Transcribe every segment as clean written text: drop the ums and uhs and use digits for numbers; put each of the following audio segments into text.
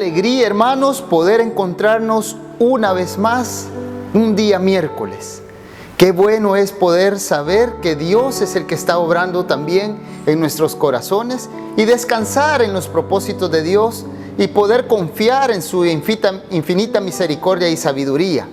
alegría, hermanos, poder encontrarnos una vez más un día miércoles. Qué bueno es poder saber que Dios es el que está obrando también en nuestros corazones y descansar en los propósitos de Dios y poder confiar en su infinita misericordia y sabiduría.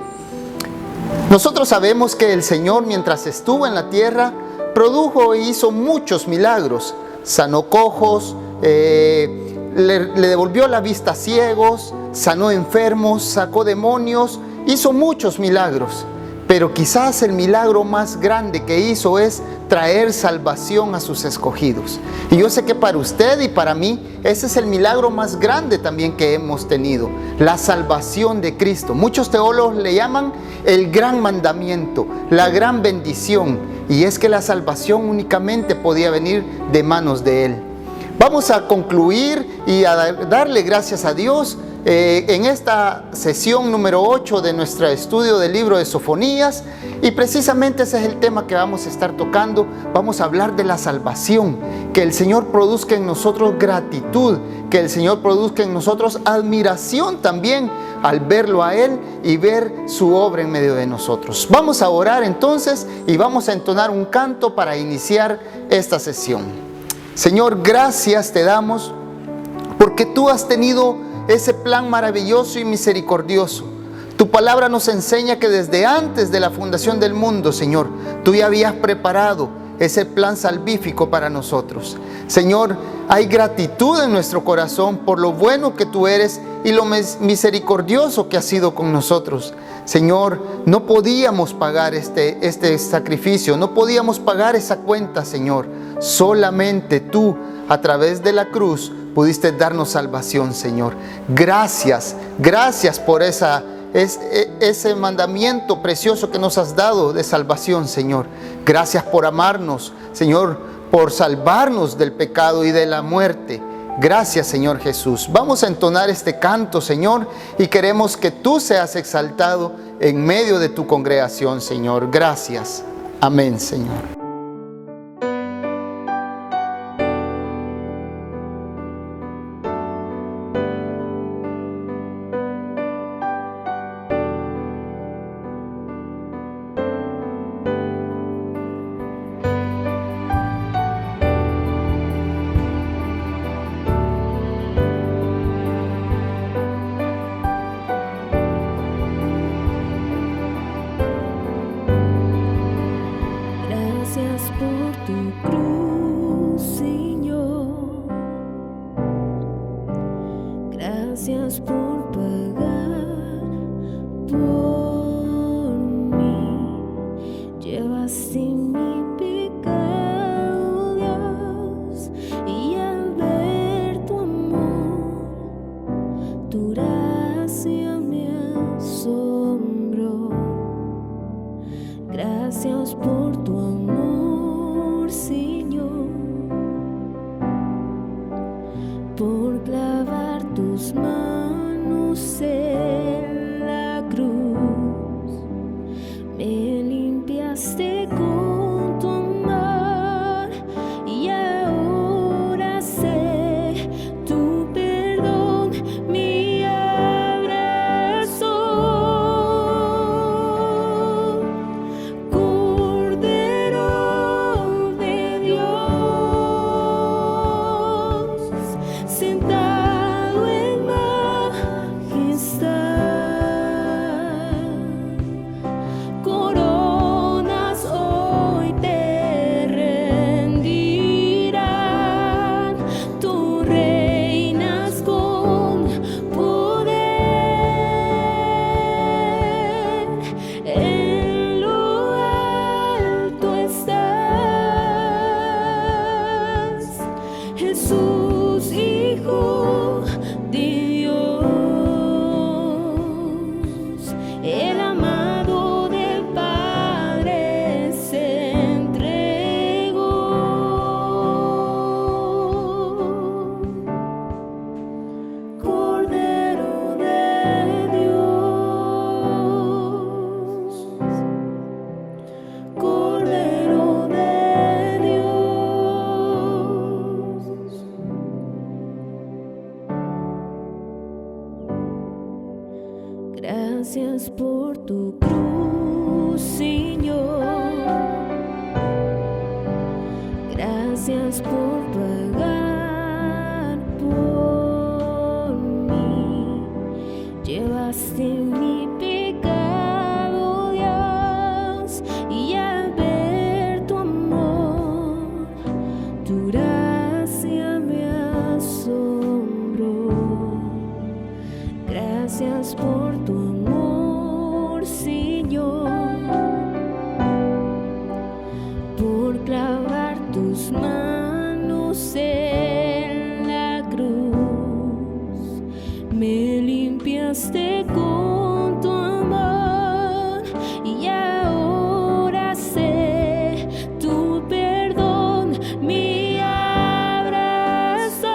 Nosotros sabemos que el Señor, mientras estuvo en la tierra, produjo e hizo muchos milagros. Sanó cojos, le devolvió la vista a ciegos, sanó enfermos, sacó demonios, hizo muchos milagros. Pero quizás el milagro más grande que hizo es traer salvación a sus escogidos. Y yo sé que para usted y para mí, ese es el milagro más grande también que hemos tenido, la salvación de Cristo. Muchos teólogos le llaman el gran mandamiento, la gran bendición. Y es que la salvación únicamente podía venir de manos de Él. Vamos a concluir y a darle gracias a Dios en esta sesión número 8 de nuestro estudio del libro de Sofonías, y precisamente ese es el tema que vamos a estar tocando. Vamos a hablar de la salvación, que el Señor produzca en nosotros gratitud, que el Señor produzca en nosotros admiración también al verlo a Él y ver su obra en medio de nosotros. Vamos a orar entonces y vamos a entonar un canto para iniciar esta sesión. Señor, gracias te damos porque tú has tenido ese plan maravilloso y misericordioso. Tu palabra nos enseña que desde antes de la fundación del mundo, Señor, tú ya habías preparado ese plan salvífico para nosotros. Señor, hay gratitud en nuestro corazón por lo bueno que tú eres y lo misericordioso que has sido con nosotros. Señor, no podíamos pagar este sacrificio, no podíamos pagar esa cuenta, Señor. Solamente tú, a través de la cruz, pudiste darnos salvación, Señor. Gracias por ese mandamiento precioso que nos has dado de salvación, Señor. Gracias por amarnos, Señor, por salvarnos del pecado y de la muerte. Gracias, Señor Jesús. Vamos a entonar este canto, Señor, y queremos que tú seas exaltado en medio de tu congregación, Señor. Gracias. Amén, Señor. Gracias por pagar por mí. Llevaste mi pecado, Dios, y al ver tu amor, tu gracia me asombró. Gracias por tu amor, Señor, por clavar tus manos en la cruz. Me limpiaste con tu amor y ahora sé tu perdón me abrazó. Cordero tus manos en la cruz, me limpiaste con tu amor y ahora sé tu perdón me abrazó.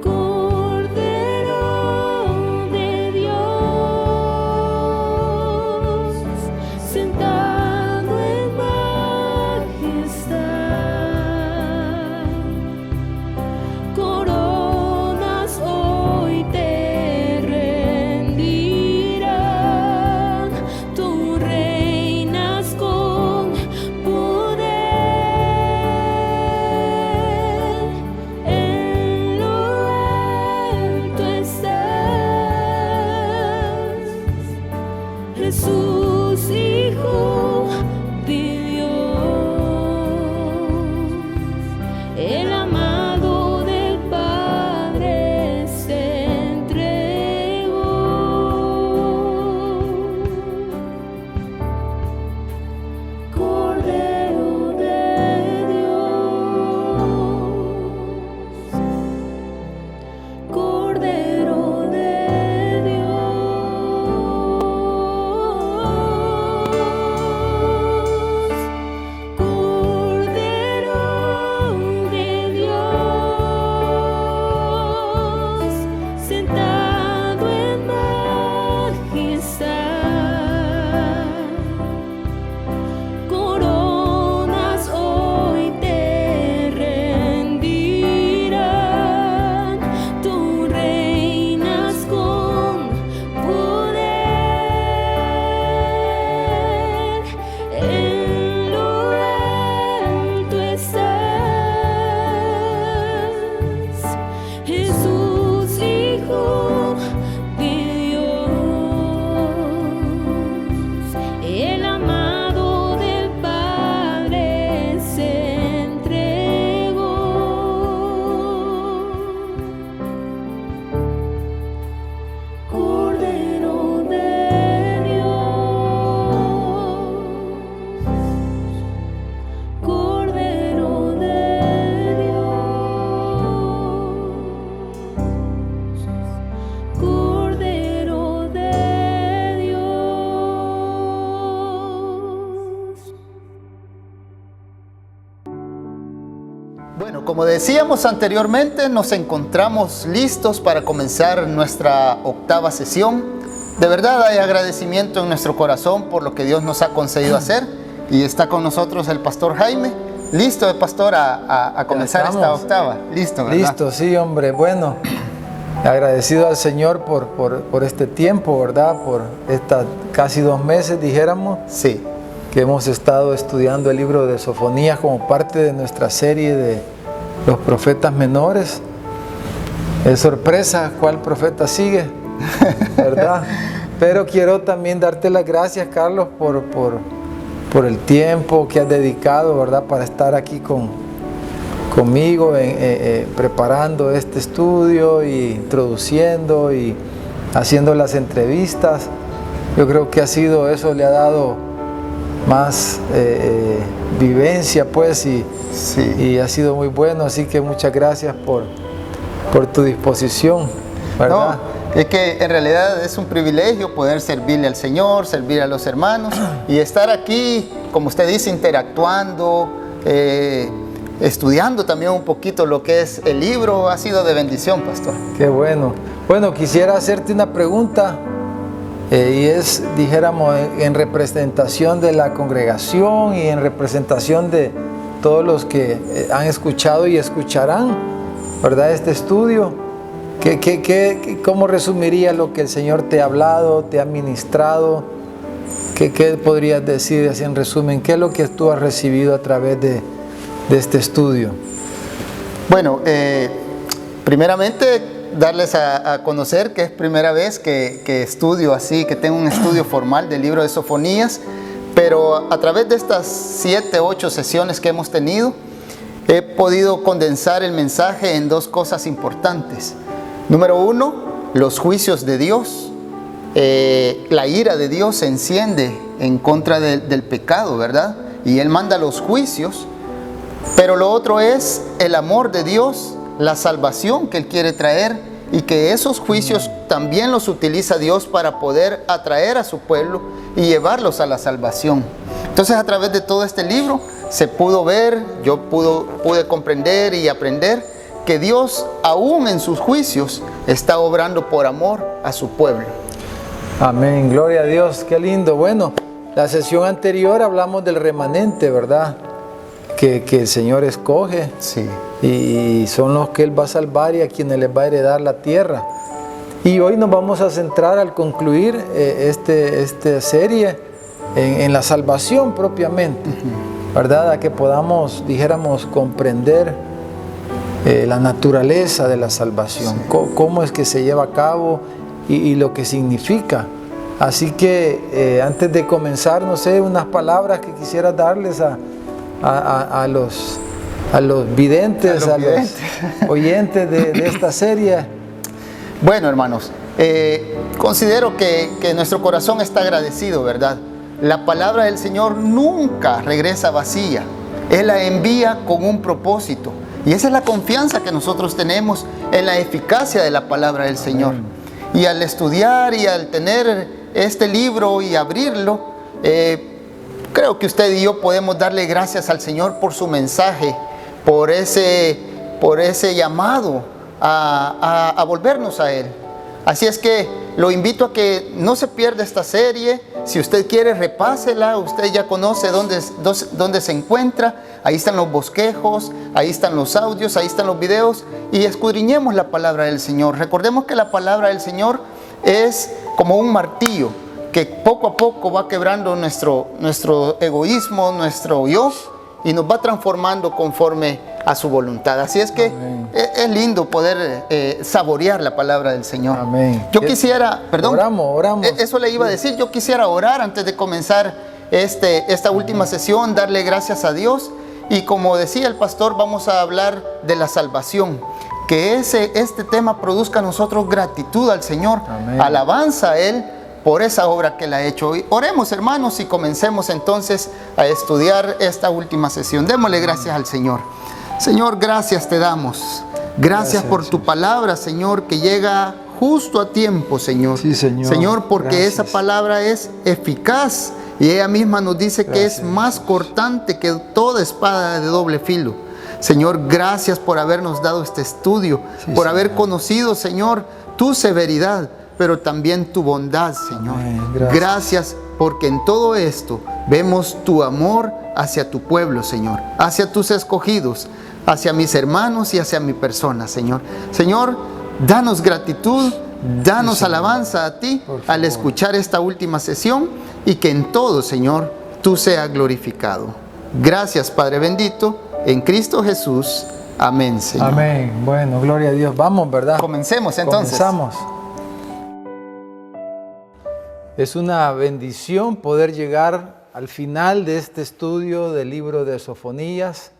Cordero de Dios, sentado en majestad, coronas hoy te rendirán, tú reinas con poder, en lo alto estás, Jesús, Hijo de Dios, el amado del Padre se entregó. Cordero de Dios, Cordero de Dios, Cordero de Dios, sentado en majestad, coronas hoy te rendirán, tú reinas con poder, en lo alto estás, Jesús, Hijo de Dios, el amado del Padre se entregó. Cordero de Dios, Cordero de Dios, Cordero de Dios. Bueno, como decíamos anteriormente, nos encontramos listos para comenzar nuestra octava sesión. De verdad hay agradecimiento en nuestro corazón por lo que Dios nos ha concedido hacer. Y está con nosotros el pastor Jaime. Listo, pastor, a comenzar esta octava. Listo, ¿verdad? Listo, sí, hombre. Bueno, agradecido al Señor por este tiempo, ¿verdad? Por estas casi 2 meses, dijéramos, Sí. que hemos estado estudiando el libro de Sofonías como parte de nuestra serie de los profetas menores. Es sorpresa cuál profeta sigue, ¿verdad? Pero quiero también darte las gracias, Carlos, por el tiempo que has dedicado, ¿verdad? Para estar aquí conmigo preparando este estudio y introduciendo y haciendo las entrevistas. Yo creo que eso le ha dado más vivencia, pues, Sí. y ha sido muy bueno, así que muchas gracias por tu disposición, ¿verdad? No, es que en realidad es un privilegio poder servirle al Señor, servir a los hermanos y estar aquí, como usted dice, interactuando, estudiando también un poquito lo que es el libro. Ha sido de bendición, pastor. Qué bueno. Bueno, quisiera hacerte una pregunta y es, dijéramos, en representación de la congregación y en representación de todos los que han escuchado y escucharán, ¿verdad? Este estudio. ¿Cómo resumiría lo que el Señor te ha hablado, te ha ministrado? ¿Qué podrías decir así en resumen? ¿Qué es lo que tú has recibido a través de este estudio? Bueno, primeramente darles a conocer que es primera vez que estudio así, que tengo un estudio formal del libro de Sofonías, pero a través de estas 7, 8 sesiones que hemos tenido, he podido condensar el mensaje en 2 cosas importantes. Número 1, los juicios de Dios. La ira de Dios se enciende en contra del pecado, ¿verdad? y Él manda los juicios, pero lo otro es el amor de Dios, la salvación que Él quiere traer, y que esos juicios también los utiliza Dios para poder atraer a su pueblo y llevarlos a la salvación. Entonces, a través de todo este libro se pudo ver, yo pude comprender y aprender que Dios, aún en sus juicios, está obrando por amor a su pueblo. Amén, gloria a Dios, qué lindo. Bueno, la sesión anterior hablamos del remanente, ¿verdad? Que el Señor escoge. Sí. Y son los que Él va a salvar y a quienes les va a heredar la tierra. Y hoy nos vamos a centrar al concluir esta serie en la salvación propiamente, ¿verdad? A que podamos, dijéramos, comprender la naturaleza de la salvación, cómo es que se lleva a cabo y lo que significa. Así que antes de comenzar, no sé, unas palabras que quisiera darles a los videntes, a los oyentes de esta serie. Bueno, hermanos, considero que nuestro corazón está agradecido, ¿verdad? La palabra del Señor nunca regresa vacía. Él la envía con un propósito. Y esa es la confianza que nosotros tenemos en la eficacia de la palabra del Señor. Y al estudiar y al tener este libro y abrirlo, creo que usted y yo podemos darle gracias al Señor por su mensaje, por ese llamado a volvernos a Él. Así es que lo invito a que no se pierda esta serie. Si usted quiere, repásela. Usted ya conoce dónde se encuentra. Ahí están los bosquejos, ahí están los audios, ahí están los videos. Y escudriñemos la palabra del Señor. Recordemos que la palabra del Señor es como un martillo que poco a poco va quebrando nuestro egoísmo, nuestro yo, y nos va transformando conforme a su voluntad. Así es que es lindo poder saborear la palabra del Señor. Amén. Yo quisiera, perdón, oramos. Eso le iba a decir, yo quisiera orar antes de comenzar esta última sesión, darle gracias a Dios. Y como decía el pastor, vamos a hablar de la salvación. Que este tema produzca en nosotros gratitud al Señor, amén, alabanza a Él por esa obra que Él ha hecho. Y oremos, hermanos, y comencemos entonces a estudiar esta última sesión. Démosle gracias al Señor. Señor, gracias te damos. Gracias por tu palabra, Señor, que llega justo a tiempo, Señor. Sí, Señor. Señor, porque Gracias. esa palabra es eficaz y ella misma nos dice que es más cortante que toda espada de doble filo. Señor, gracias por habernos dado este estudio, por haber conocido, Señor, tu severidad, pero también tu bondad, Señor. Amén. Gracias porque en todo esto vemos tu amor hacia tu pueblo, Señor, hacia tus escogidos, hacia mis hermanos y hacia mi persona, Señor. Señor, danos gratitud, danos alabanza a ti al escuchar esta última sesión, y que en todo, Señor, tú seas glorificado. Gracias, Padre bendito, en Cristo Jesús. Amén, Señor. Amén. Bueno, gloria a Dios. Vamos, ¿verdad? Comencemos entonces. Comenzamos. Es una bendición poder llegar al final de este estudio del libro de Sofonías.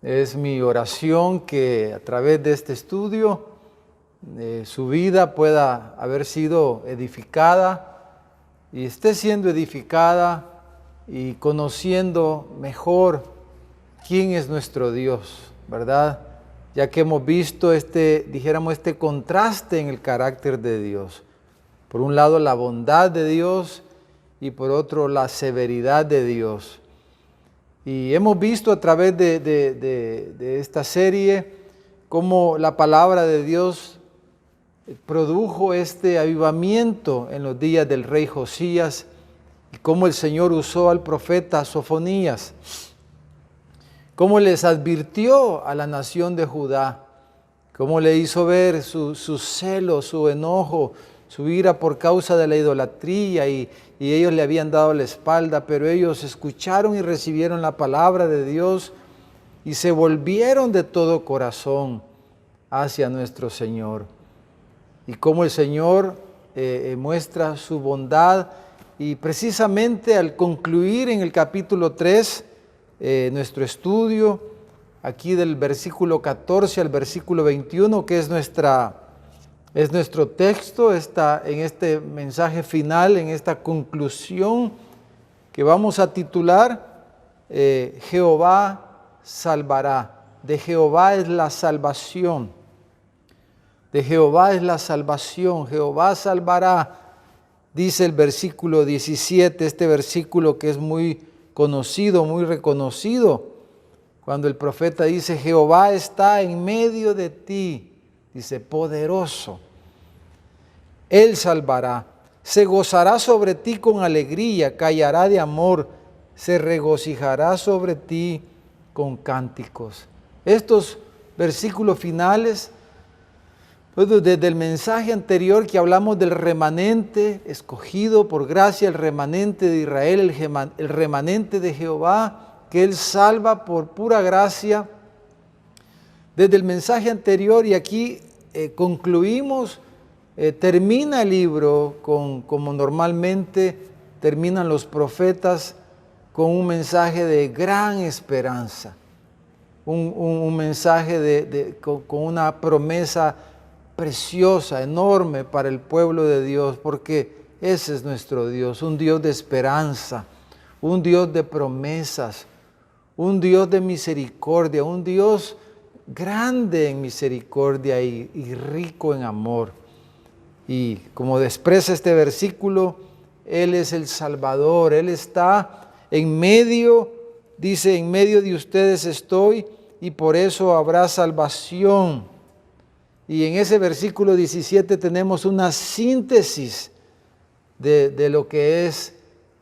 Es mi oración que a través de este estudio su vida pueda haber sido edificada y esté siendo edificada y conociendo mejor quién es nuestro Dios, ¿verdad? Ya que hemos visto dijéramos, este contraste en el carácter de Dios. Por un lado, la bondad de Dios y por otro, la severidad de Dios. Y hemos visto a través de esta serie cómo la palabra de Dios produjo este avivamiento en los días del rey Josías y cómo el Señor usó al profeta Sofonías, cómo les advirtió a la nación de Judá, cómo le hizo ver su celo, su enojo, su ira por causa de la idolatría y ellos le habían dado la espalda, pero ellos escucharon y recibieron la palabra de Dios y se volvieron de todo corazón hacia nuestro Señor. Y cómo el Señor muestra su bondad, y precisamente al concluir en el capítulo 3 nuestro estudio, aquí del versículo 14 al versículo 21, que es nuestro texto, está en este mensaje final, en esta conclusión que vamos a titular Jehová salvará. De Jehová es la salvación. De Jehová es la salvación. Jehová salvará. Dice el versículo 17, este versículo que es muy conocido, muy reconocido, cuando el profeta dice, Jehová está en medio de ti, dice, poderoso. Él salvará, se gozará sobre ti con alegría, callará de amor, se regocijará sobre ti con cánticos. Estos versículos finales, pues desde el mensaje anterior que hablamos del remanente escogido por gracia, el remanente de Israel, el remanente de Jehová, que Él salva por pura gracia. Desde el mensaje anterior y aquí concluimos, termina el libro como normalmente terminan los profetas, con un mensaje de gran esperanza, un mensaje con una promesa preciosa, enorme para el pueblo de Dios, porque ese es nuestro Dios, un Dios de esperanza, un Dios de promesas, un Dios de misericordia, un Dios grande en misericordia y rico en amor. Y como expresa este versículo, Él es el Salvador, Él está en medio, dice, en medio de ustedes estoy y por eso habrá salvación. Y en ese versículo 17 tenemos una síntesis de lo que es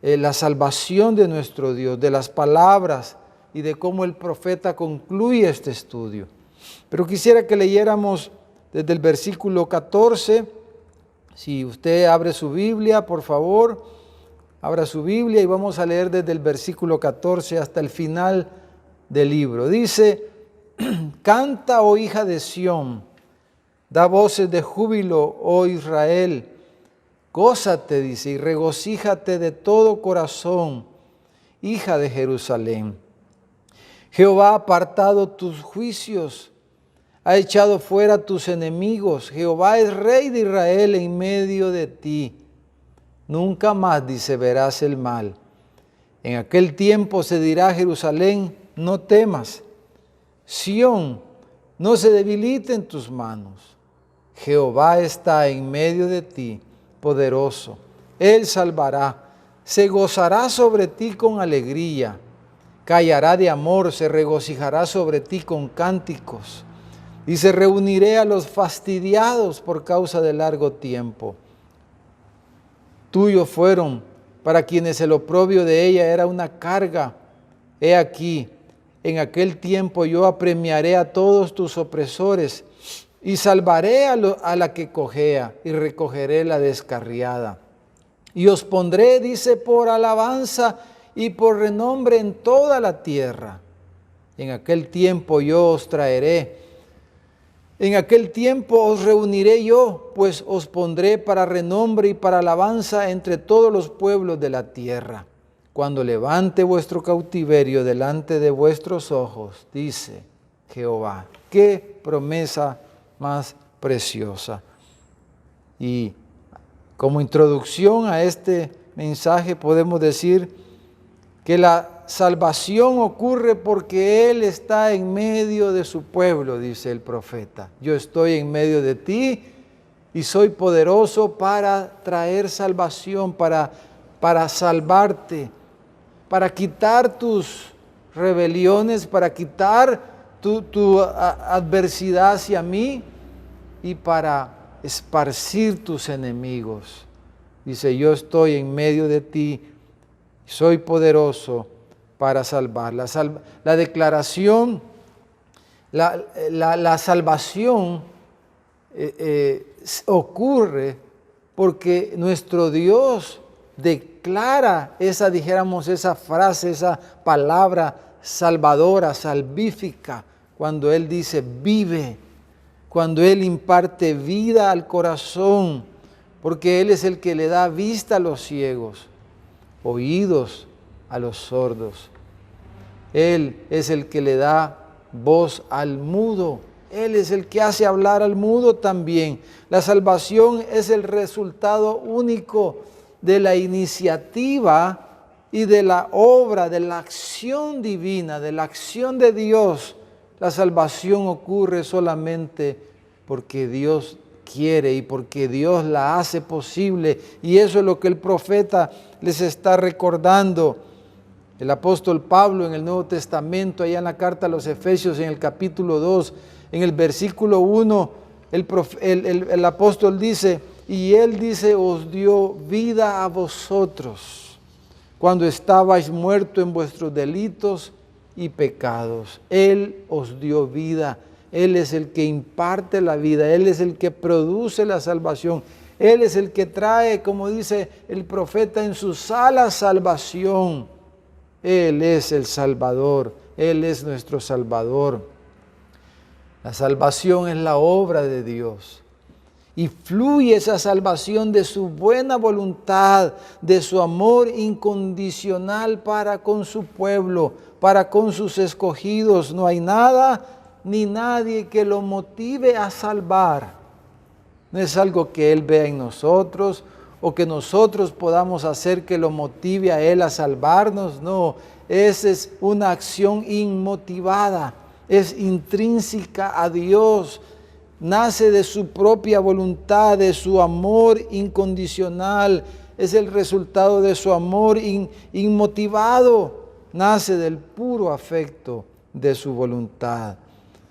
la salvación de nuestro Dios, de las palabras y de cómo el profeta concluye este estudio. Pero quisiera que leyéramos desde el versículo 14, si usted abre su Biblia, por favor, abra su Biblia y vamos a leer desde el versículo 14 hasta el final del libro. Dice, canta, oh hija de Sión, da voces de júbilo, oh Israel, gózate, dice, y regocíjate de todo corazón, hija de Jerusalén. Jehová ha apartado tus juicios, ha echado fuera tus enemigos. Jehová es Rey de Israel en medio de ti. Nunca más, dice, verás el mal. En aquel tiempo se dirá a Jerusalén, no temas. Sión, no se debilite en tus manos. Jehová está en medio de ti, poderoso. Él salvará, se gozará sobre ti con alegría. Callará de amor, se regocijará sobre ti con cánticos. Y se reuniré a los fastidiados por causa de largo tiempo. Tuyos fueron, para quienes el oprobio de ella era una carga. He aquí, en aquel tiempo yo apremiaré a todos tus opresores y salvaré a la que cojea y recogeré la descarriada. Y os pondré, dice, por alabanza y por renombre en toda la tierra. En aquel tiempo yo os traeré. En aquel tiempo os reuniré yo, pues os pondré para renombre y para alabanza entre todos los pueblos de la tierra. Cuando levante vuestro cautiverio delante de vuestros ojos, dice Jehová. ¡Qué promesa más preciosa! Y como introducción a este mensaje podemos decir que la salvación ocurre porque Él está en medio de su pueblo, dice el profeta. Yo estoy en medio de ti y soy poderoso para traer salvación, para salvarte, para quitar tus rebeliones, para quitar tu adversidad hacia mí y para esparcir tus enemigos. Dice, yo estoy en medio de ti, soy poderoso para salvar. La declaración, la salvación ocurre porque nuestro Dios declara esa frase, esa palabra salvadora, salvífica, cuando Él dice vive, cuando Él imparte vida al corazón, porque Él es el que le da vista a los ciegos, oídos a los sordos. Él es el que le da voz al mudo. Él es el que hace hablar al mudo también. La salvación es el resultado único de la iniciativa y de la obra, de la acción divina, de la acción de Dios. La salvación ocurre solamente porque Dios quiere y porque Dios la hace posible. Y eso es lo que el profeta les está recordando. El apóstol Pablo en el Nuevo Testamento, allá en la carta a los Efesios, en el capítulo 2, en el versículo 1, el apóstol dice, y él dice, os dio vida a vosotros cuando estabais muertos en vuestros delitos y pecados. Él os dio vida. Él es el que imparte la vida. Él es el que produce la salvación. Él es el que trae, como dice el profeta, en sus alas salvación. Él es el Salvador. Él es nuestro Salvador. La salvación es la obra de Dios. Y fluye esa salvación de su buena voluntad, de su amor incondicional para con su pueblo, para con sus escogidos. No hay nada ni nadie que lo motive a salvar. No es algo que Él vea en nosotros o que nosotros podamos hacer que lo motive a Él a salvarnos. No, esa es una acción inmotivada, es intrínseca a Dios. Nace de su propia voluntad, de su amor incondicional. Es el resultado de su amor inmotivado. Nace del puro afecto de su voluntad.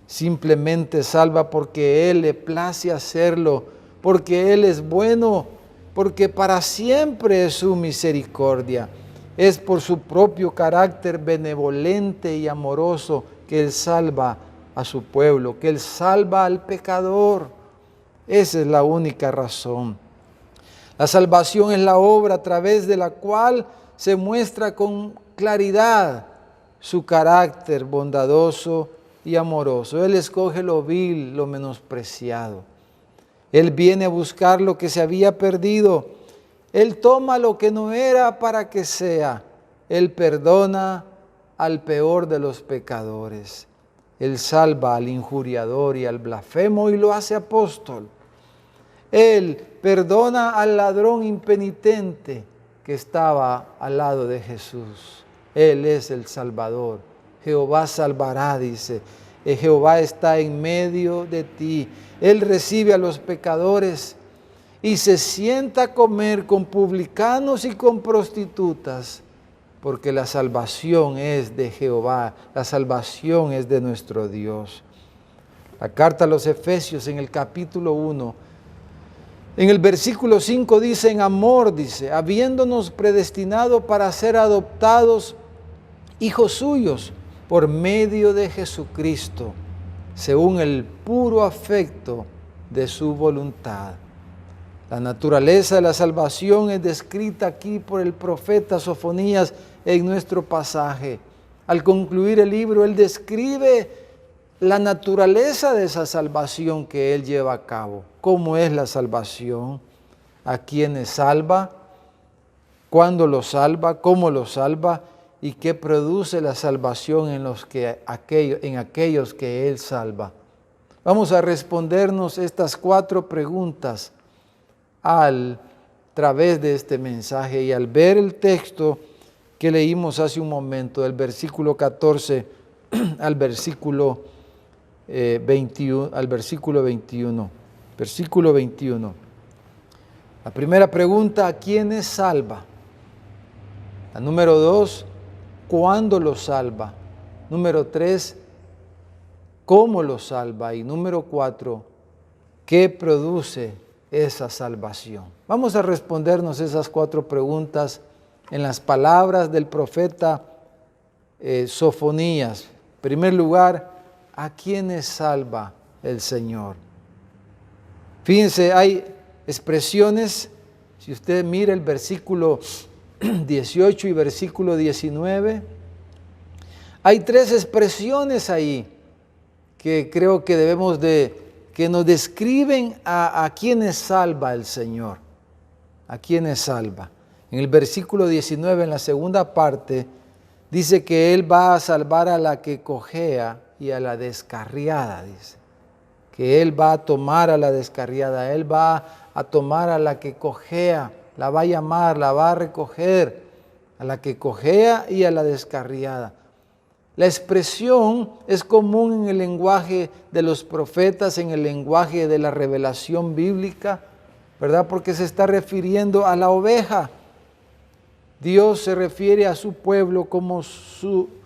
Simplemente salva porque Él le place hacerlo, porque Él es bueno, porque para siempre es su misericordia. Es por su propio carácter benevolente y amoroso que Él salva a su pueblo, que Él salva al pecador. Esa es la única razón. La salvación es la obra a través de la cual se muestra con claridad su carácter bondadoso y amoroso. Él escoge lo vil, lo menospreciado. Él viene a buscar lo que se había perdido. Él toma lo que no era para que sea. Él perdona al peor de los pecadores. Él salva al injuriador y al blasfemo y lo hace apóstol. Él perdona al ladrón impenitente que estaba al lado de Jesús. Él es el Salvador. Jehová salvará, dice. Jehová está en medio de ti. Él recibe a los pecadores y se sienta a comer con publicanos y con prostitutas, porque la salvación es de Jehová, la salvación es de nuestro Dios. La carta a los Efesios en el capítulo 1, en el versículo 5 dice, en amor, dice, habiéndonos predestinado para ser adoptados hijos suyos por medio de Jesucristo, según el puro afecto de su voluntad. La naturaleza de la salvación es descrita aquí por el profeta Sofonías en nuestro pasaje. Al concluir el libro, él describe la naturaleza de esa salvación que él lleva a cabo. ¿Cómo es la salvación? ¿A quiénes salva? ¿Cuándo lo salva? ¿Cómo lo salva? ¿Y qué produce la salvación en aquellos que él salva? Vamos a respondernos estas 4 preguntas a través de este mensaje y al ver el texto que leímos hace un momento, del versículo 14 al versículo 21. Versículo 21. La primera pregunta, ¿a quiénes salva? La número 2, ¿cuándo lo salva? Número 3, ¿cómo lo salva? Y número 4, ¿qué produce esa salvación? Vamos a respondernos esas 4 preguntas en las palabras del profeta Sofonías. En primer lugar, ¿a quiénes salva el Señor? Fíjense, hay expresiones, si usted mira el versículo 18 y versículo 19, hay 3 expresiones ahí que creo que debemos que nos describen a quienes salva el Señor, a quienes salva. En el versículo 19, en la segunda parte, dice que Él va a salvar a la que cojea y a la descarriada, dice. Que Él va a tomar a la descarriada, Él va a tomar a la que cojea, la va a llamar, la va a recoger, a la que cojea y a la descarriada. La expresión es común en el lenguaje de los profetas, en el lenguaje de la revelación bíblica, ¿verdad? Porque se está refiriendo a la oveja. Dios se refiere a su pueblo como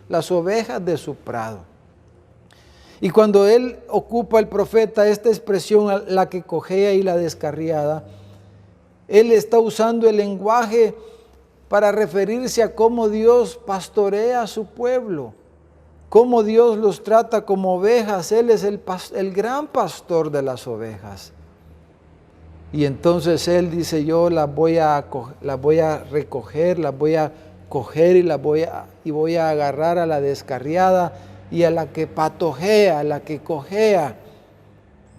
las ovejas de su prado. Y cuando él ocupa el profeta esta expresión, la que cojea y la descarriada, él está usando el lenguaje para referirse a cómo Dios pastorea a su pueblo, cómo Dios los trata como ovejas. Él es el gran pastor de las ovejas. Y entonces él dice, yo las voy a recoger, las voy a coger y voy a agarrar a la descarriada y a la que patojea, a la que cojea.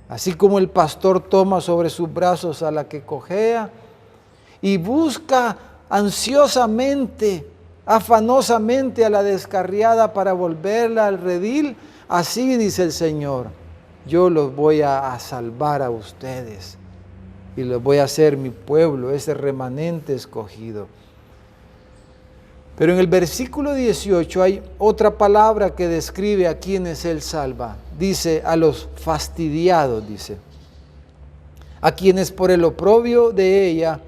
Así como el pastor toma sobre sus brazos a la que cojea y busca ansiosamente, afanosamente a la descarriada para volverla al redil, así dice el Señor, yo los voy a salvar a ustedes y los voy a hacer mi pueblo, ese remanente escogido. Pero en el versículo 18 hay otra palabra que describe a quienes Él salva. Dice, a los fastidiados, dice. A quienes por el oprobio de ella,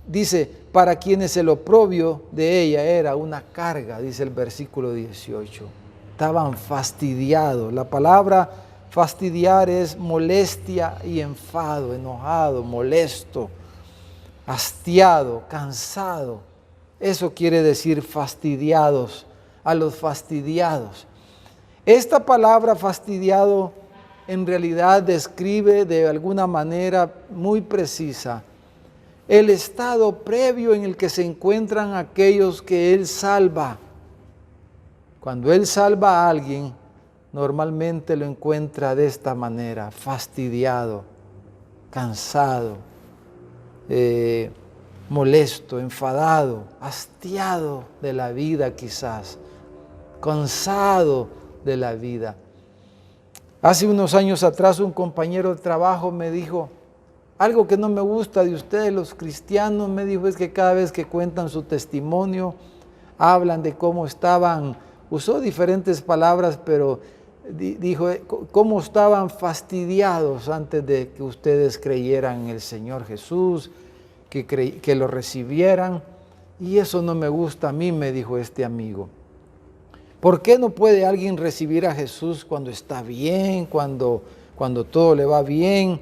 dice, para quienes el oprobio de ella era una carga, dice el versículo 18. Estaban fastidiados. La palabra fastidiar es molestia y enfado, enojado, molesto, hastiado, cansado. Eso quiere decir fastidiados, a los fastidiados. Esta palabra fastidiado en realidad describe de alguna manera muy precisa el estado previo en el que se encuentran aquellos que Él salva. Cuando Él salva a alguien, normalmente lo encuentra de esta manera, fastidiado, cansado, molesto, enfadado, hastiado de la vida quizás, cansado de la vida. Hace unos años atrás un compañero de trabajo me dijo, algo que no me gusta de ustedes los cristianos, me dijo, es que cada vez que cuentan su testimonio, hablan de cómo estaban, usó diferentes palabras, pero dijo, cómo estaban fastidiados antes de que ustedes creyeran en el Señor Jesús, que lo recibieran, y eso no me gusta a mí, me dijo este amigo. ¿Por qué no puede alguien recibir a Jesús cuando está bien, cuando todo le va bien,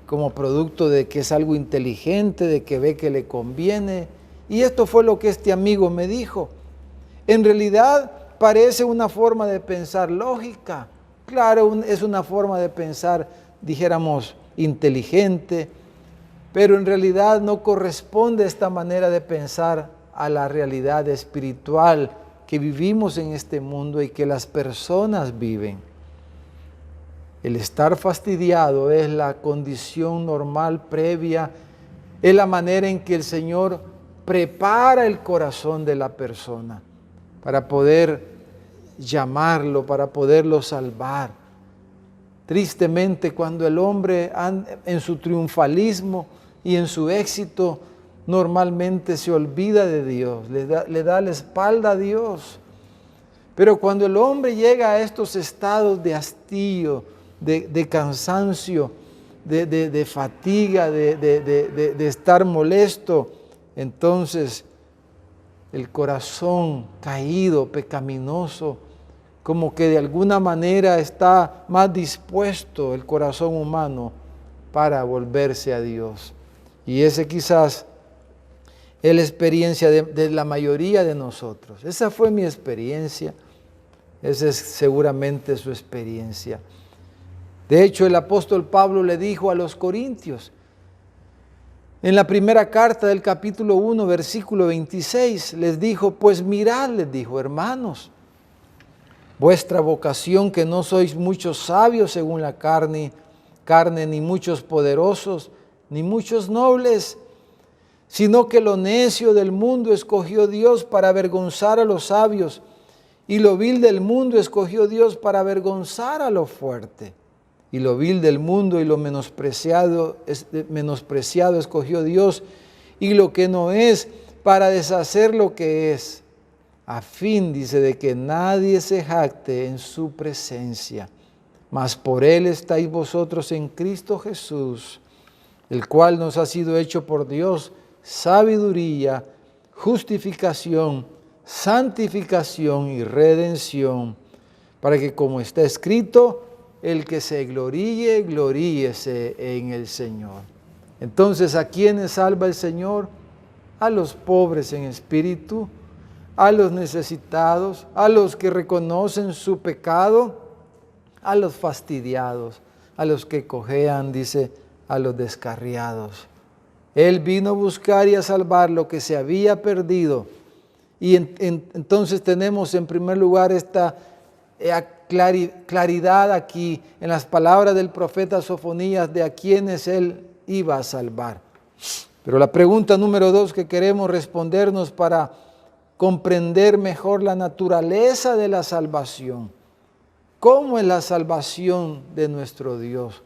como producto de que es algo inteligente, de que ve que le conviene? Y esto fue lo que este amigo me dijo. En realidad parece una forma de pensar lógica. Claro, es una forma de pensar, dijéramos, inteligente, pero en realidad no corresponde esta manera de pensar a la realidad espiritual que vivimos en este mundo y que las personas viven. El estar fastidiado es la condición normal previa, es la manera en que el Señor prepara el corazón de la persona para poder llamarlo, para poderlo salvar. Tristemente, cuando el hombre en su triunfalismo y en su éxito normalmente se olvida de Dios, le da la espalda a Dios. Pero cuando el hombre llega a estos estados de hastío, de cansancio, de fatiga, de estar molesto, entonces el corazón caído, pecaminoso, como que de alguna manera está más dispuesto el corazón humano para volverse a Dios. Y ese quizás es la experiencia de la mayoría de nosotros. Esa fue mi experiencia, esa es seguramente su experiencia. De hecho, el apóstol Pablo le dijo a los corintios, en la primera carta del capítulo 1, versículo 26, les dijo, pues mirad, les dijo, hermanos, vuestra vocación, que no sois muchos sabios según la carne, ni muchos poderosos, ni muchos nobles, sino que lo necio del mundo escogió Dios para avergonzar a los sabios, y lo vil del mundo escogió Dios para avergonzar a lo fuerte. Y lo vil del mundo y lo menospreciado escogió Dios, y lo que no es, para deshacer lo que es, a fin, dice, de que nadie se jacte en su presencia. Mas por Él estáis vosotros en Cristo Jesús, el cual nos ha sido hecho por Dios sabiduría, justificación, santificación y redención, para que, como está escrito, el que se gloríe, gloríese en el Señor. Entonces, ¿a quiénes salva el Señor? A los pobres en espíritu, a los necesitados, a los que reconocen su pecado, a los fastidiados, a los que cojean, dice, a los descarriados. Él vino a buscar y a salvar lo que se había perdido. Y entonces tenemos en primer lugar esta claridad aquí en las palabras del profeta Sofonías de a quienes Él iba a salvar. Pero la pregunta número 2 que queremos respondernos para comprender mejor la naturaleza de la salvación. ¿Cómo es la salvación de nuestro Dios?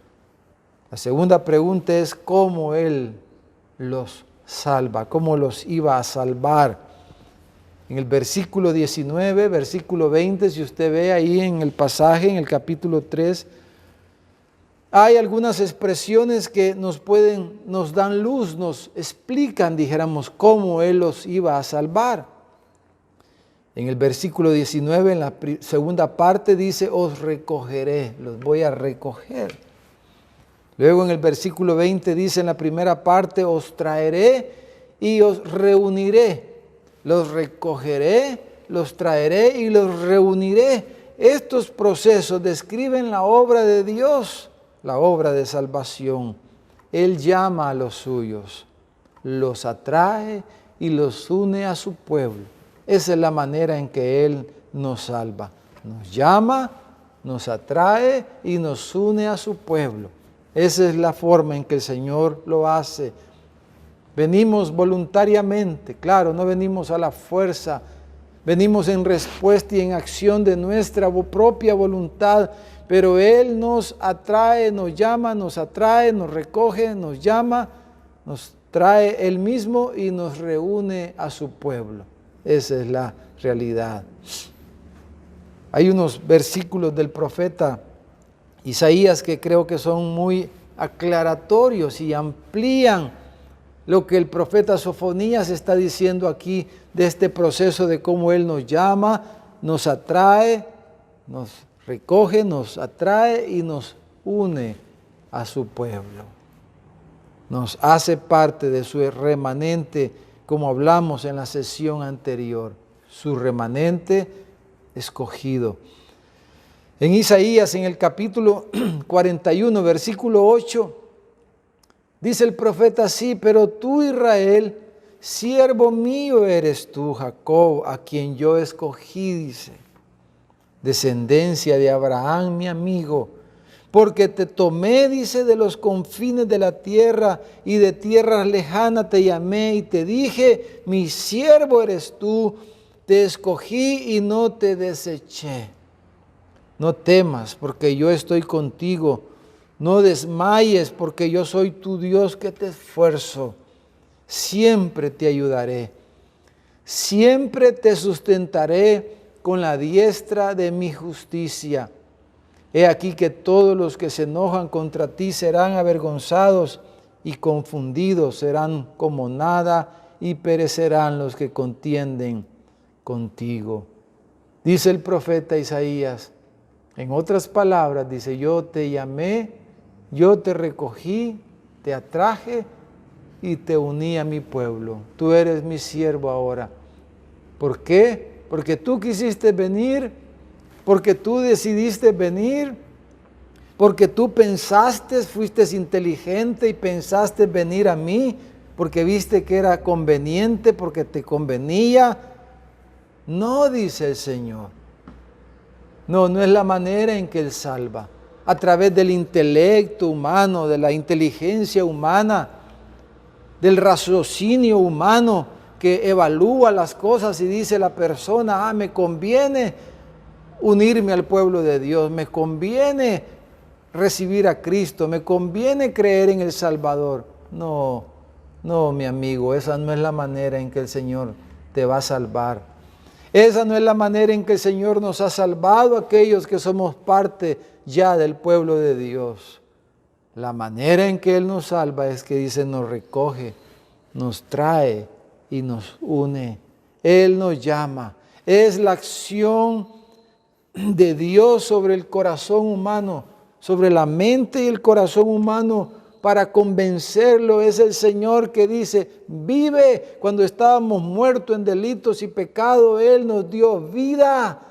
La segunda pregunta es cómo Él los salva, cómo los iba a salvar. En el versículo 19, versículo 20, si usted ve ahí en el pasaje, en el capítulo 3, hay algunas expresiones que nos dan luz, nos explican, dijéramos, cómo Él los iba a salvar. En el versículo 19, en la segunda parte, dice, os recogeré, los voy a recoger. Luego en el versículo 20 dice en la primera parte, os traeré y os reuniré. Los recogeré, los traeré y los reuniré. Estos procesos describen la obra de Dios, la obra de salvación. Él llama a los suyos, los atrae y los une a su pueblo. Esa es la manera en que Él nos salva. Nos llama, nos atrae y nos une a su pueblo. Esa es la forma en que el Señor lo hace. Venimos voluntariamente, claro, no venimos a la fuerza, venimos en respuesta y en acción de nuestra propia voluntad, pero Él nos atrae, nos llama, nos atrae, nos recoge, nos llama, nos trae Él mismo y nos reúne a su pueblo. Esa es la realidad. Hay unos versículos del profeta Isaías que creo que son muy aclaratorios y amplían lo que el profeta Sofonías está diciendo aquí de este proceso de cómo Él nos llama, nos atrae, nos recoge, nos atrae y nos une a su pueblo. Nos hace parte de su remanente, como hablamos en la sesión anterior, su remanente escogido. En Isaías, en el capítulo 41, versículo 8, dice el profeta así, pero tú, Israel, siervo mío eres tú, Jacob, a quien yo escogí, dice, descendencia de Abraham, mi amigo, porque te tomé, dice, de los confines de la tierra y de tierras lejanas te llamé y te dije, mi siervo eres tú, te escogí y no te deseché. No temas, porque yo estoy contigo. No desmayes, porque yo soy tu Dios que te esfuerzo. Siempre te ayudaré. Siempre te sustentaré con la diestra de mi justicia. He aquí que todos los que se enojan contra ti serán avergonzados y confundidos, serán como nada y perecerán los que contienden contigo. Dice el profeta Isaías, en otras palabras, dice, yo te llamé, yo te recogí, te atraje y te uní a mi pueblo. Tú eres mi siervo ahora. ¿Por qué? Porque tú quisiste venir, porque tú decidiste venir, porque tú pensaste, fuiste inteligente y pensaste venir a mí, porque viste que era conveniente, porque te convenía. No, dice el Señor. No, no es la manera en que Él salva. A través del intelecto humano, de la inteligencia humana, del raciocinio humano que evalúa las cosas y dice la persona, me conviene unirme al pueblo de Dios, me conviene recibir a Cristo, me conviene creer en el Salvador. No, No, mi amigo, esa no es la manera en que el Señor te va a salvar. Esa no es la manera en que el Señor nos ha salvado a aquellos que somos parte ya del pueblo de Dios. La manera en que Él nos salva es que dice, nos recoge, nos trae y nos une. Él nos llama. Es la acción de Dios sobre el corazón humano, sobre la mente y el corazón humano para convencerlo. Es el Señor que dice, vive. Cuando estábamos muertos en delitos y pecado, Él nos dio vida.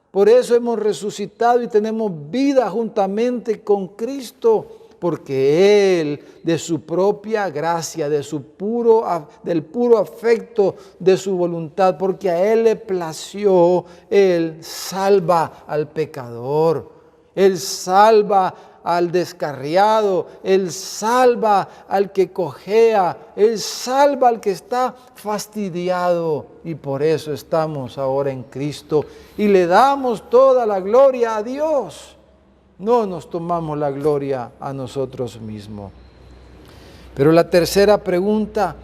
Por eso hemos resucitado y tenemos vida juntamente con Cristo, porque Él, de su propia gracia, del puro afecto de su voluntad, porque a Él le plació, Él salva al pecador, Él salva al descarriado, Él salva al que cojea, Él salva al que está fastidiado. Y por eso estamos ahora en Cristo y le damos toda la gloria a Dios. No nos tomamos la gloria a nosotros mismos. Pero la tercera pregunta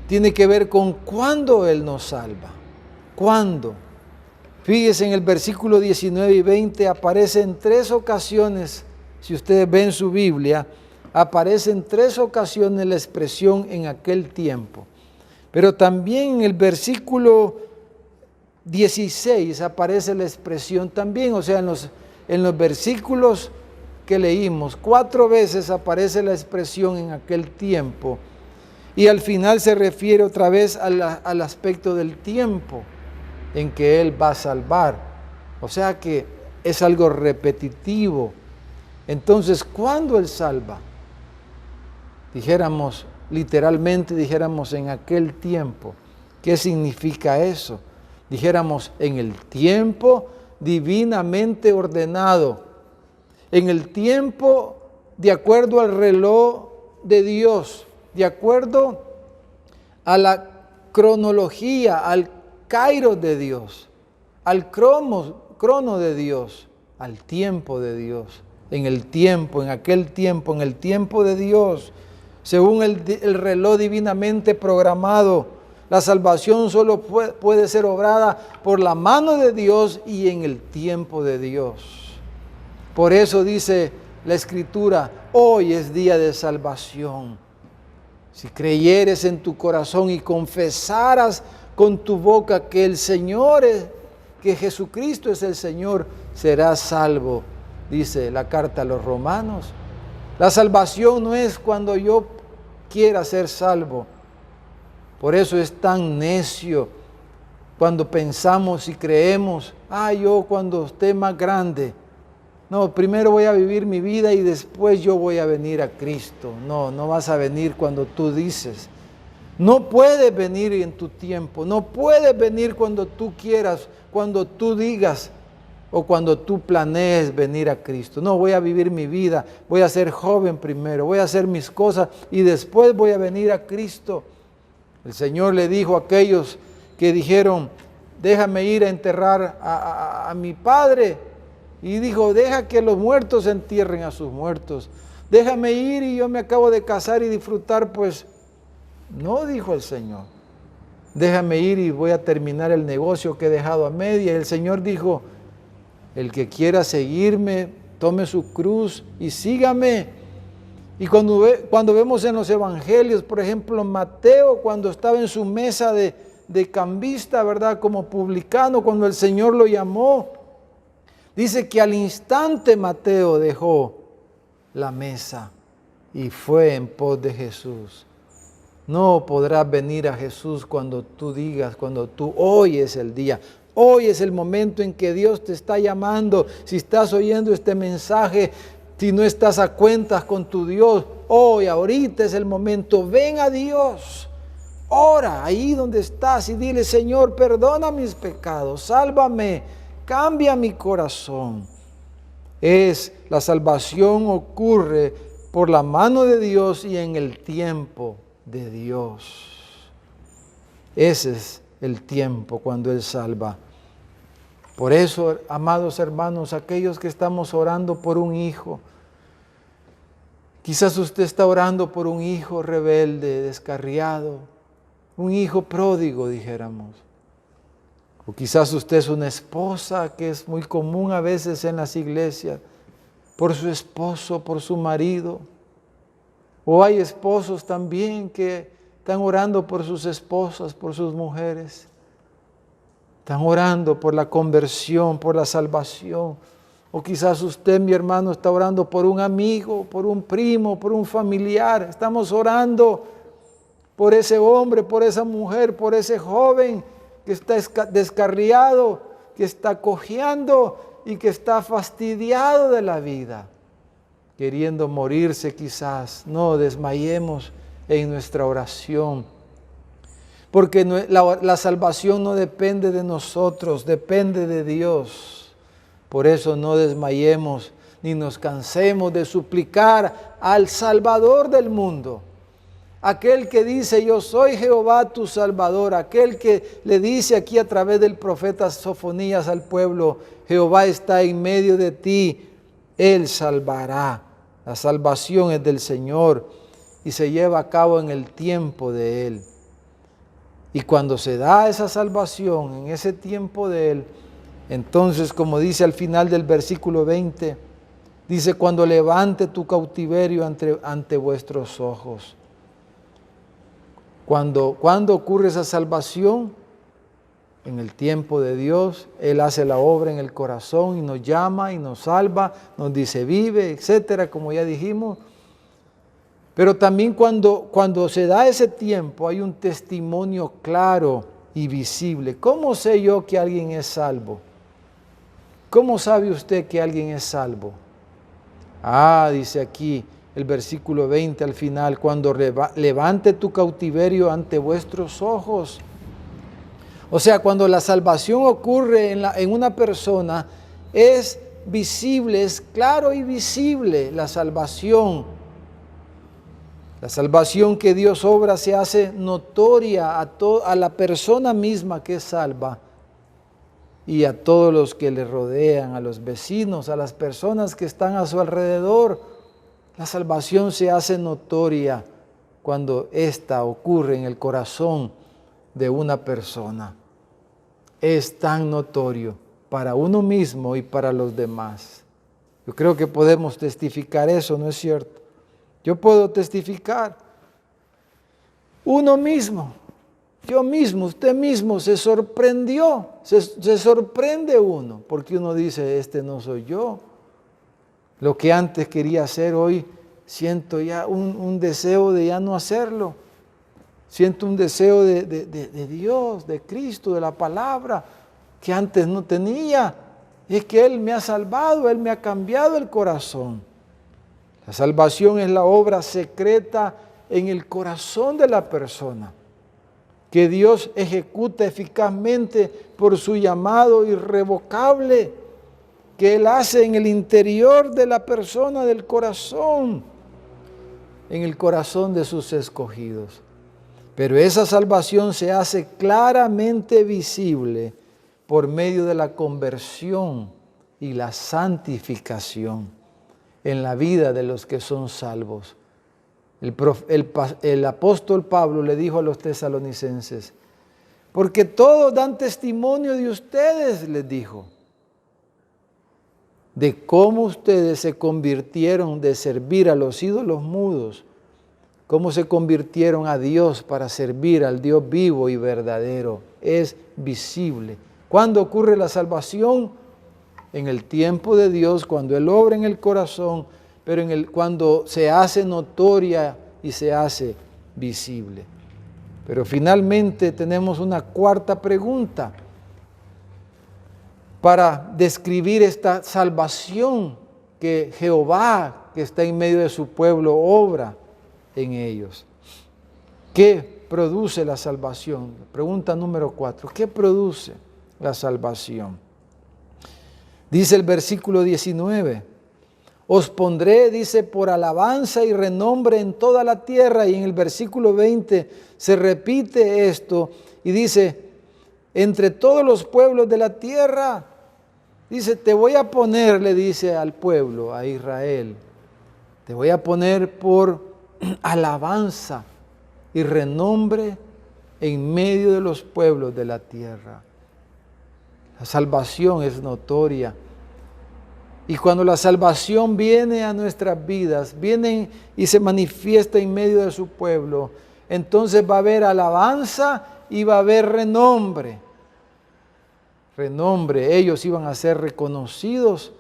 tiene que ver con cuándo Él nos salva. ¿Cuándo? Fíjese, en el versículo 19 y 20 aparece en 3 ocasiones, si ustedes ven su Biblia, aparece en 3 ocasiones la expresión en aquel tiempo. Pero también en el versículo 16 aparece la expresión también, o sea, en los versículos que leímos, 4 veces aparece la expresión en aquel tiempo. Y al final se refiere otra vez al aspecto del tiempo en que Él va a salvar. O sea que es algo repetitivo. Entonces, ¿cuándo Él salva? Dijéramos, literalmente dijéramos en aquel tiempo. ¿Qué significa eso? Dijéramos en el tiempo divinamente ordenado. En el tiempo de acuerdo al reloj de Dios, de acuerdo a la cronología, al kairos de Dios, al crono de Dios, al tiempo de Dios, en el tiempo, en aquel tiempo, en el tiempo de Dios, según el reloj divinamente programado. La salvación solo puede ser obrada por la mano de Dios y en el tiempo de Dios. Por eso dice la Escritura, hoy es día de salvación. Si creyeres en tu corazón y confesaras con tu boca que el Señor es, que Jesucristo es el Señor, serás salvo, dice la carta a los Romanos. La salvación no es cuando yo quiera ser salvo. Por eso es tan necio cuando pensamos y creemos, yo cuando esté más grande. No, primero voy a vivir mi vida y después yo voy a venir a Cristo. No vas a venir cuando tú dices. No puedes venir en tu tiempo, no puedes venir cuando tú quieras, cuando tú digas o cuando tú planees venir a Cristo. No, voy a vivir mi vida, voy a ser joven primero, voy a hacer mis cosas y después voy a venir a Cristo. El Señor le dijo a aquellos que dijeron, déjame ir a enterrar a mi padre. Y dijo, deja que los muertos entierren a sus muertos. Déjame ir y yo me acabo de casar y disfrutar, pues. No, dijo el Señor. Déjame ir y voy a terminar el negocio que he dejado a media. Y el Señor dijo, el que quiera seguirme, tome su cruz y sígame. Y cuando vemos en los evangelios, por ejemplo, Mateo, cuando estaba en su mesa de cambista, ¿verdad? Como publicano, cuando el Señor lo llamó, dice que al instante Mateo dejó la mesa y fue en pos de Jesús. No podrás venir a Jesús cuando tú digas, hoy es el día, hoy es el momento en que Dios te está llamando. Si estás oyendo este mensaje, si no estás a cuentas con tu Dios, hoy, ahorita es el momento. Ven a Dios, ora ahí donde estás y dile, Señor, perdona mis pecados, sálvame, cambia mi corazón. La salvación ocurre por la mano de Dios y en el tiempo de Dios. Ese es el tiempo cuando Él salva. Por eso, amados hermanos, aquellos que estamos orando por un hijo, Quizás usted está orando por un hijo rebelde, descarriado, un hijo pródigo, dijéramos. O quizás usted es una esposa, que es muy común a veces en las iglesias, por su esposo, por su marido. O hay esposos también que están orando por sus esposas, por sus mujeres. Están orando por la conversión, por la salvación. O quizás usted, mi hermano, está orando por un amigo, por un primo, por un familiar. Estamos orando por ese hombre, por esa mujer, por ese joven que está descarriado, que está cojeando y que está fastidiado de la vida, queriendo morirse quizás. No desmayemos en nuestra oración, porque la salvación no depende de nosotros, depende de Dios. Por eso no desmayemos ni nos cansemos de suplicar al Salvador del mundo. Aquel que dice, yo soy Jehová tu Salvador. Aquel que le dice aquí a través del profeta Sofonías al pueblo, Jehová está en medio de ti, Él salvará. La salvación es del Señor y se lleva a cabo en el tiempo de Él. Y cuando se da esa salvación en ese tiempo de Él, entonces, como dice al final del versículo 20, dice, cuando levante tu cautiverio ante vuestros ojos. ¿Cuándo ocurre esa salvación? En el tiempo de Dios. Él hace la obra en el corazón y nos llama y nos salva, nos dice vive, etcétera, como ya dijimos. Pero también cuando se da ese tiempo hay un testimonio claro y visible. ¿Cómo sé yo que alguien es salvo? ¿Cómo sabe usted que alguien es salvo? Dice aquí el versículo 20 al final, cuando levante tu cautiverio ante vuestros ojos. O sea, cuando la salvación ocurre en una persona, es visible, es claro y visible la salvación. La salvación que Dios obra se hace notoria a la persona misma que es salva y a todos los que le rodean, a los vecinos, a las personas que están a su alrededor. La salvación se hace notoria cuando ésta ocurre en el corazón de una persona. Es tan notorio para uno mismo y para los demás. Yo creo que podemos testificar eso, ¿no es cierto? Yo puedo testificar. Uno mismo, yo mismo, usted mismo se sorprendió, se sorprende uno, porque uno dice, este no soy yo. Lo que antes quería hacer, hoy siento ya un deseo de ya no hacerlo. Siento un deseo de Dios, de Cristo, de la palabra, que antes no tenía. Es que Él me ha salvado, Él me ha cambiado el corazón. La salvación es la obra secreta en el corazón de la persona, que Dios ejecuta eficazmente por su llamado irrevocable, que Él hace en el interior de la persona, del corazón, en el corazón de sus escogidos. Pero esa salvación se hace claramente visible por medio de la conversión y la santificación en la vida de los que son salvos. El apóstol Pablo le dijo a los tesalonicenses, porque todos dan testimonio de ustedes, les dijo, de cómo ustedes se convirtieron de servir a los ídolos mudos, cómo se convirtieron a Dios para servir al Dios vivo y verdadero. Es visible. ¿Cuándo ocurre la salvación? En el tiempo de Dios, cuando Él obra en el corazón, pero cuando se hace notoria y se hace visible. Pero finalmente tenemos una cuarta pregunta para describir esta salvación que Jehová, que está en medio de su pueblo, obra en ellos. ¿Qué produce la salvación? Pregunta número 4. ¿Qué produce la salvación? Dice el versículo 19, os pondré, dice, por alabanza y renombre en toda la tierra. Y en el versículo 20 se repite esto y dice, entre todos los pueblos de la tierra, dice, te voy a poner, le dice al pueblo, a Israel, Te voy a poner por alabanza y renombre en medio de los pueblos de la tierra. La salvación es notoria. Y cuando la salvación viene a nuestras vidas, viene y se manifiesta en medio de su pueblo, entonces va a haber alabanza y va a haber renombre. Renombre, ellos iban a ser reconocidos,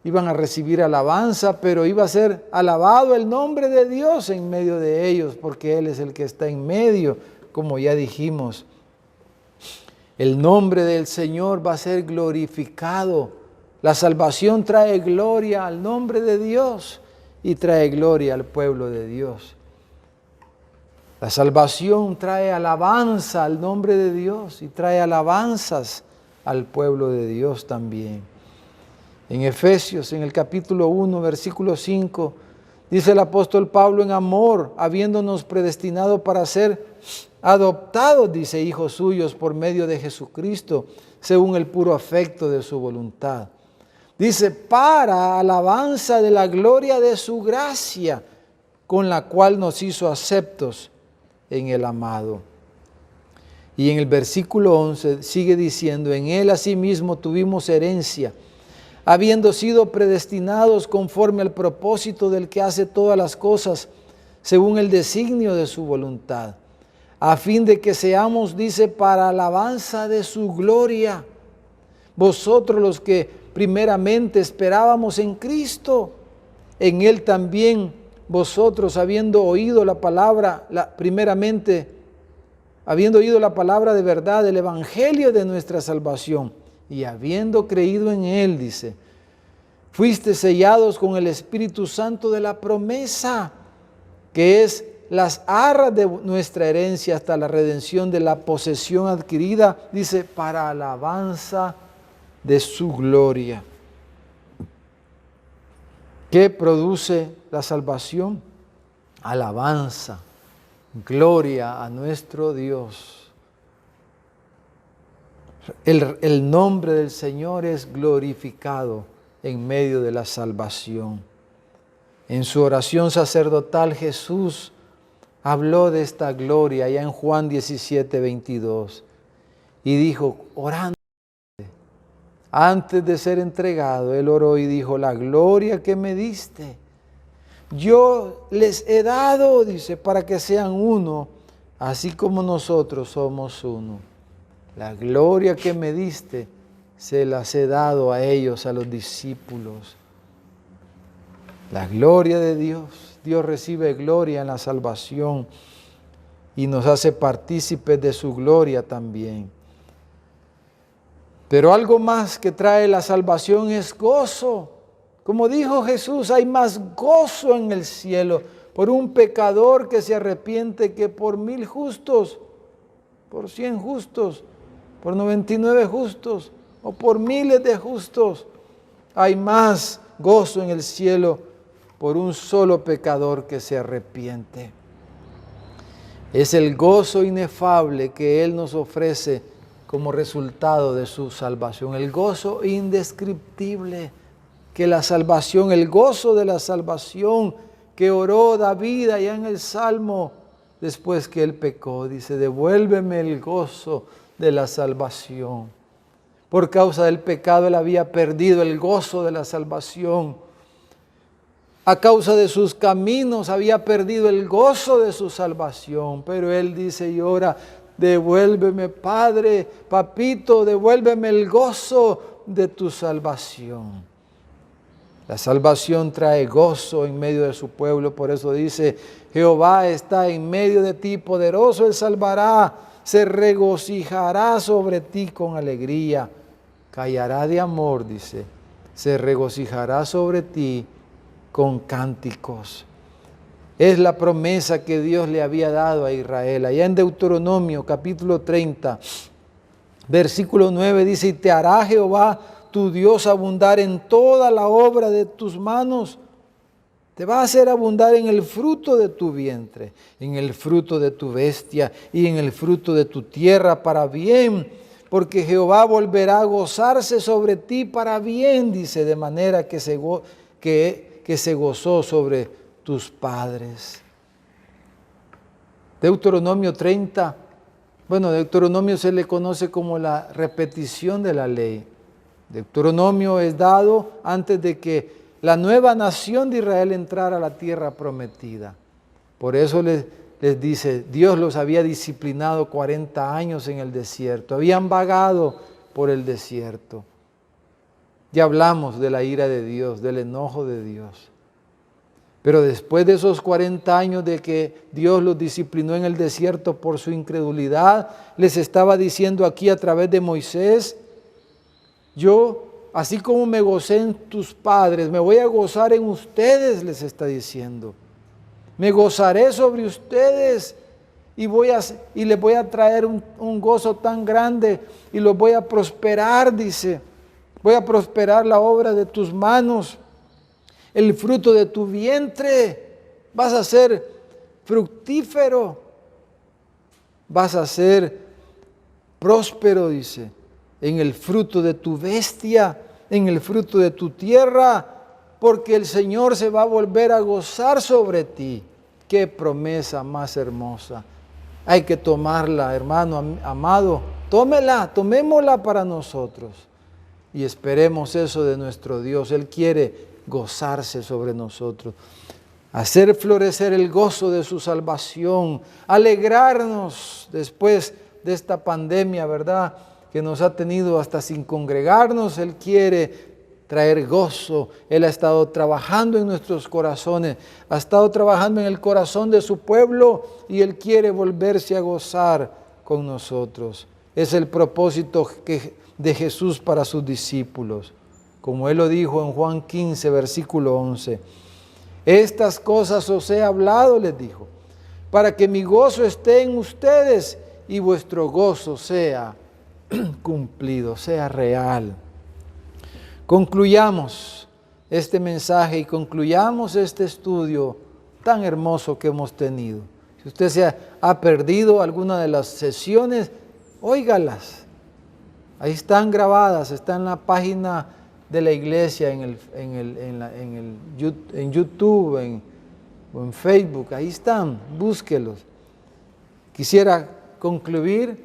iban a recibir alabanza, pero iba a ser alabado el nombre de Dios en medio de ellos, porque Él es el que está en medio, como ya dijimos. El nombre del Señor va a ser glorificado. La salvación trae gloria al nombre de Dios y trae gloria al pueblo de Dios. La salvación trae alabanza al nombre de Dios y trae alabanzas al pueblo de Dios también. En Efesios, en el capítulo 1, versículo 5, dice el apóstol Pablo: en amor, habiéndonos predestinado para ser adoptados, dice, hijos suyos por medio de Jesucristo, según el puro afecto de su voluntad. Dice, para alabanza de la gloria de su gracia, con la cual nos hizo aceptos en el amado. Y en el versículo 11 sigue diciendo: en él asimismo tuvimos herencia, habiendo sido predestinados conforme al propósito del que hace todas las cosas, según el designio de su voluntad, a fin de que seamos, dice, para alabanza de su gloria. Vosotros los que primeramente esperábamos en Cristo, en Él también vosotros, habiendo oído la palabra, habiendo oído la palabra de verdad, del evangelio de nuestra salvación, y habiendo creído en Él, dice, fuiste sellados con el Espíritu Santo de la promesa, que es las arras de nuestra herencia hasta la redención de la posesión adquirida, dice, para alabanza de su gloria. ¿Qué produce la salvación? Alabanza, gloria a nuestro Dios. El nombre del Señor es glorificado en medio de la salvación. En su oración sacerdotal Jesús habló de esta gloria allá en Juan 17, 22 y dijo, orando, antes de ser entregado, Él oró y dijo, la gloria que me diste, yo les he dado, dice, para que sean uno, así como nosotros somos uno. La gloria que me diste, se las he dado a ellos, a los discípulos. La gloria de Dios. Dios recibe gloria en la salvación y nos hace partícipes de su gloria también. Pero algo más que trae la salvación es gozo. Como dijo Jesús, hay más gozo en el cielo por un pecador que se arrepiente que por 1000 justos, por 100 justos, por 99 justos o por miles de justos. Hay más gozo en el cielo por un solo pecador que se arrepiente. Es el gozo inefable que Él nos ofrece como resultado de su salvación. El gozo indescriptible que la salvación, el gozo de la salvación que oró David allá en el Salmo después que él pecó. Dice, devuélveme el gozo de la salvación. Por causa del pecado él había perdido el gozo de la salvación. A causa de sus caminos había perdido el gozo de su salvación. Pero él dice y ora, devuélveme, Padre, Papito, devuélveme el gozo de tu salvación. La salvación trae gozo en medio de su pueblo, por eso dice, Jehová está en medio de ti, poderoso Él salvará, se regocijará sobre ti con alegría, callará de amor, dice, se regocijará sobre ti con cánticos. Es la promesa que Dios le había dado a Israel. Allá en Deuteronomio capítulo 30, versículo 9 dice, y te hará Jehová tu Dios abundar en toda la obra de tus manos. Te va a hacer abundar en el fruto de tu vientre, en el fruto de tu bestia y en el fruto de tu tierra para bien, porque Jehová volverá a gozarse sobre ti para bien, dice, de manera que que se gozó sobre tus padres. Deuteronomio 30, Deuteronomio se le conoce como la repetición de la ley. Deuteronomio es dado antes de que la nueva nación de Israel entrara a la tierra prometida. Por eso les dice, Dios los había disciplinado 40 años en el desierto, habían vagado por el desierto. Ya hablamos de la ira de Dios, del enojo de Dios. Pero después de esos 40 años de que Dios los disciplinó en el desierto por su incredulidad, les estaba diciendo aquí a través de Moisés, yo, así como me gocé en tus padres, me voy a gozar en ustedes, les está diciendo. Me gozaré sobre ustedes y les voy a traer un gozo tan grande y los voy a prosperar, dice. Voy a prosperar la obra de tus manos, el fruto de tu vientre. Vas a ser fructífero, vas a ser próspero, dice, en el fruto de tu bestia, en el fruto de tu tierra, porque el Señor se va a volver a gozar sobre ti. Qué promesa más hermosa. Hay que tomarla, hermano amado. Tomémosla para nosotros. Y esperemos eso de nuestro Dios. Él quiere gozarse sobre nosotros. Hacer florecer el gozo de su salvación. Alegrarnos después de esta pandemia, ¿verdad?, que nos ha tenido hasta sin congregarnos. Él quiere traer gozo. Él ha estado trabajando en nuestros corazones, ha estado trabajando en el corazón de su pueblo y Él quiere volverse a gozar con nosotros. Es el propósito de Jesús para sus discípulos. Como Él lo dijo en Juan 15, versículo 11. Estas cosas os he hablado, les dijo, para que mi gozo esté en ustedes y vuestro gozo sea cumplido, sea real. Concluyamos este mensaje y concluyamos este estudio tan hermoso que hemos tenido. Si usted se ha perdido alguna de las sesiones, óigalas. Ahí están grabadas, está en la página de la iglesia, en YouTube, o en Facebook. Ahí están, búsquelos. Quisiera concluir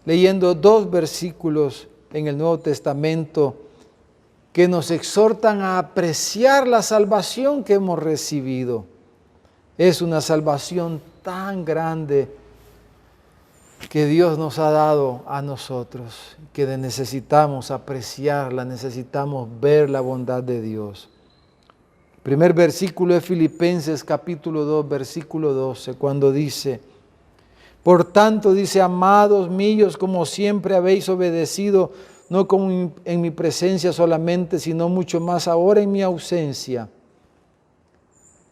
leyendo 2 versículos en el Nuevo Testamento que nos exhortan a apreciar la salvación que hemos recibido. Es una salvación tan grande que Dios nos ha dado a nosotros, que necesitamos apreciarla, necesitamos ver la bondad de Dios. El primer versículo de Filipenses capítulo 2, versículo 12, cuando dice, por tanto, dice, amados míos, como siempre habéis obedecido, no como en mi presencia solamente, sino mucho más ahora en mi ausencia.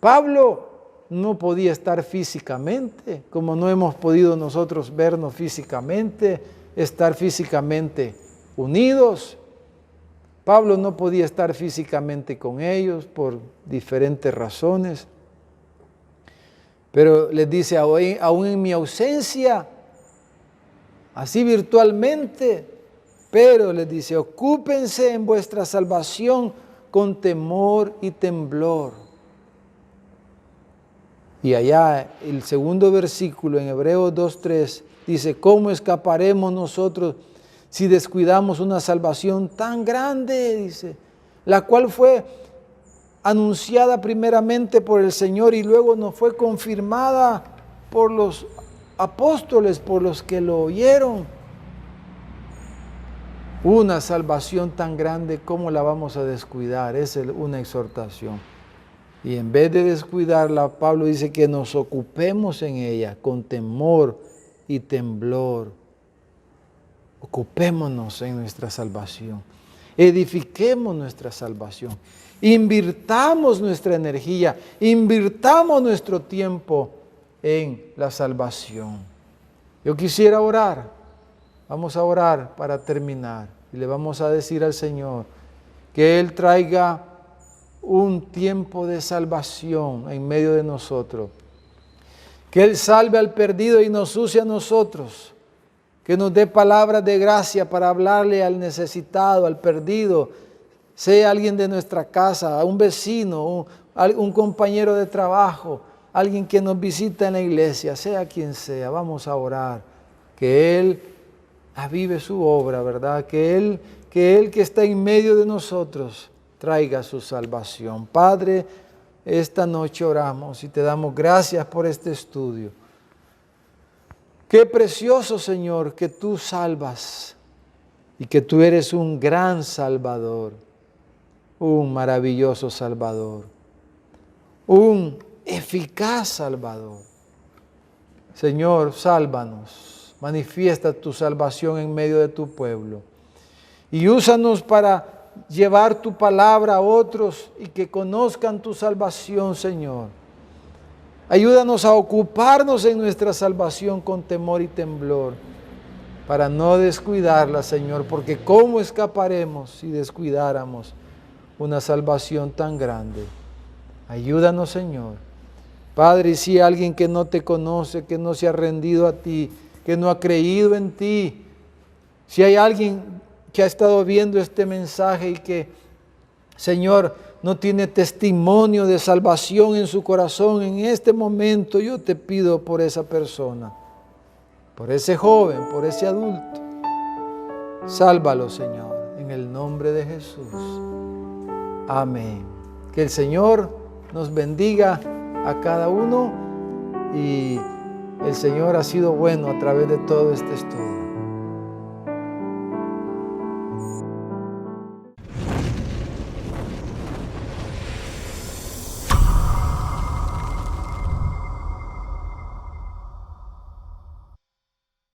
Pablo no podía estar físicamente, como no hemos podido nosotros vernos físicamente, estar físicamente unidos. Pablo no podía estar físicamente con ellos por diferentes razones. Pero les dice, aún en mi ausencia, así virtualmente, pero les dice, ocúpense en vuestra salvación con temor y temblor. Y allá el segundo versículo en Hebreos 2:3 dice, ¿cómo escaparemos nosotros si descuidamos una salvación tan grande? Dice, la cual fue anunciada primeramente por el Señor y luego nos fue confirmada por los apóstoles, por los que lo oyeron. Una salvación tan grande, ¿cómo la vamos a descuidar? Es una exhortación. Y en vez de descuidarla, Pablo dice que nos ocupemos en ella con temor y temblor. Ocupémonos en nuestra salvación. Edifiquemos nuestra salvación. Invirtamos nuestra energía, invirtamos nuestro tiempo en la salvación. Yo quisiera orar. Vamos a orar para terminar y le vamos a decir al Señor que Él traiga un tiempo de salvación en medio de nosotros. Que Él salve al perdido y nos use a nosotros. Que nos dé palabras de gracia para hablarle al necesitado, al perdido, sea alguien de nuestra casa, un vecino, un compañero de trabajo, alguien que nos visita en la iglesia, sea quien sea, vamos a orar, que Él avive su obra, ¿verdad? Que Él que está en medio de nosotros traiga su salvación. Padre, esta noche oramos y te damos gracias por este estudio. Qué precioso, Señor, que tú salvas y que tú eres un gran Salvador, un maravilloso Salvador, un eficaz Salvador. Señor, sálvanos, manifiesta tu salvación en medio de tu pueblo y úsanos para llevar tu palabra a otros y que conozcan tu salvación, Señor. Ayúdanos a ocuparnos en nuestra salvación con temor y temblor, para no descuidarla, Señor, porque ¿cómo escaparemos si descuidáramos una salvación tan grande? Ayúdanos, Señor. Padre, y si hay alguien que no te conoce, que no se ha rendido a ti, que no ha creído en ti, si hay alguien que ha estado viendo este mensaje y que, Señor, no tiene testimonio de salvación en su corazón, en este momento yo te pido por esa persona, por ese joven, por ese adulto. Sálvalo, Señor, en el nombre de Jesús. Amén. Que el Señor nos bendiga a cada uno y el Señor ha sido bueno a través de todo este estudio.